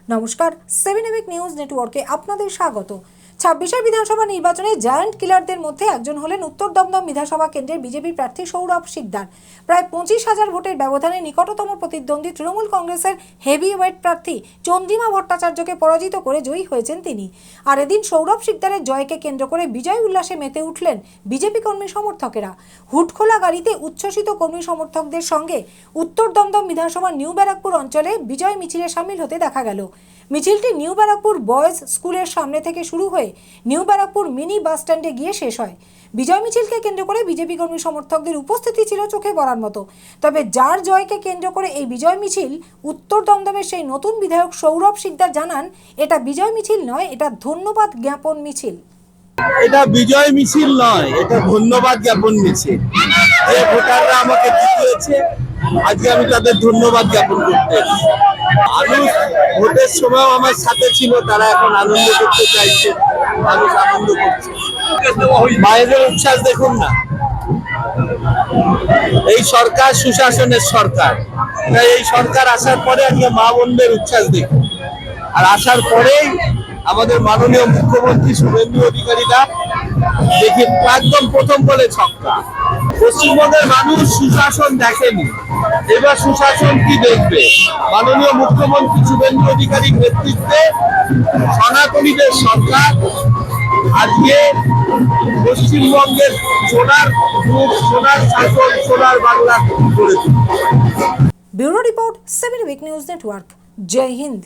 নমস্কার, 7 এবিক নিউজ নেটওয়ার্কে আপনাদের স্বাগত। 26 বিধানসভা নির্বাচনে জায়ান্ট কিলারদের মধ্যে একজন হলেন উত্তর দমদম বিধানসভা কেন্দ্রের বিজেপি প্রার্থী সৌরভ শিকদার। প্রায় 25,000 ভোটের ব্যবধানে নিকটতম প্রতিদ্বন্দ্বী তৃণমূল কংগ্রেসের হেভিওয়েট প্রার্থী চন্দ্রিমা ভট্টাচার্যকে পরাজিত করে জয়ী হয়েছেন তিনি। আর এদিন সৌরভ শিকদারের জয়কে কেন্দ্র করে বিজয় উল্লাসে মেতে উঠলেন বিজেপি কর্মী সমর্থকেরা। হুটখোলা গাড়িতে উচ্ছ্বসিত কর্মী সমর্থকদের সঙ্গে উত্তর দমদম বিধানসভার নিউ ব্যারাকপুর অঞ্চলে বিজয় মিছিলে সামিল হতে দেখা গেল। মিছিলটি নিউ ব্যারাকপুর বয়েজ স্কুলের সামনে থেকে শুরু হয়ে নিউ ব্যারাকপুর মিনি বাস স্ট্যান্ডে গিয়ে শেষ হয়। বিজয় মিছিলকে কেন্দ্র করে বিজেপি কর্মী সমর্থকদের উপস্থিতি ছিল চোখে পড়ার মতো। তবে যার জয়কে কেন্দ্র করে এই বিজয় মিছিল, উত্তর দমদমের সেই নতুন বিধায়ক সৌরভ শিকদার জানান, এটা বিজয় মিছিল নয়, এটা ধন্যবাদ জ্ঞাপন মিছিল। এটা বিজয় মিছিল নয়, এটা ধন্যবাদ জ্ঞাপন মিছিল। যে ভোটাররা আমাকে জিতিয়েছে, আজকে আমি তাদের ধন্যবাদ জ্ঞাপন করতে এসেছি। মানুষ ভোটের সময় আমার সাথে ছিল, তারা এখন আনন্দ করতে চাইছে, মানুষ আনন্দ করছে। মায়েদের উচ্ছ্বাস দেখুন না, এই সরকার সুশাসনের সরকার। তাই এই সরকার আসার পরে আজকে মা বোনদের উচ্ছ্বাস দেখুন। আর আসার পরেই আমাদের মাননীয় মুখ্যমন্ত্রী শুভেন্দু অধিকারীরা দেখি একদম প্রথম বলে ছক্কা। পশ্চিমবঙ্গের মানুষ সুশাসন দেখেনি, এবার সুশাসন কি দেখবে? মাননীয় মুখ্যমন্ত্রী শুভেন্দু অধিকারীর নেতৃত্বে সনাতনীদের সরকার আজকে পশ্চিমবঙ্গের সোনার মুখ, সোনার শাসন, সোনার বাংলা গড়ে তুলবে। ব্যুরো রিপোর্ট, 7 এবিক নিউজ নেটওয়ার্ক। জয় হিন্দ।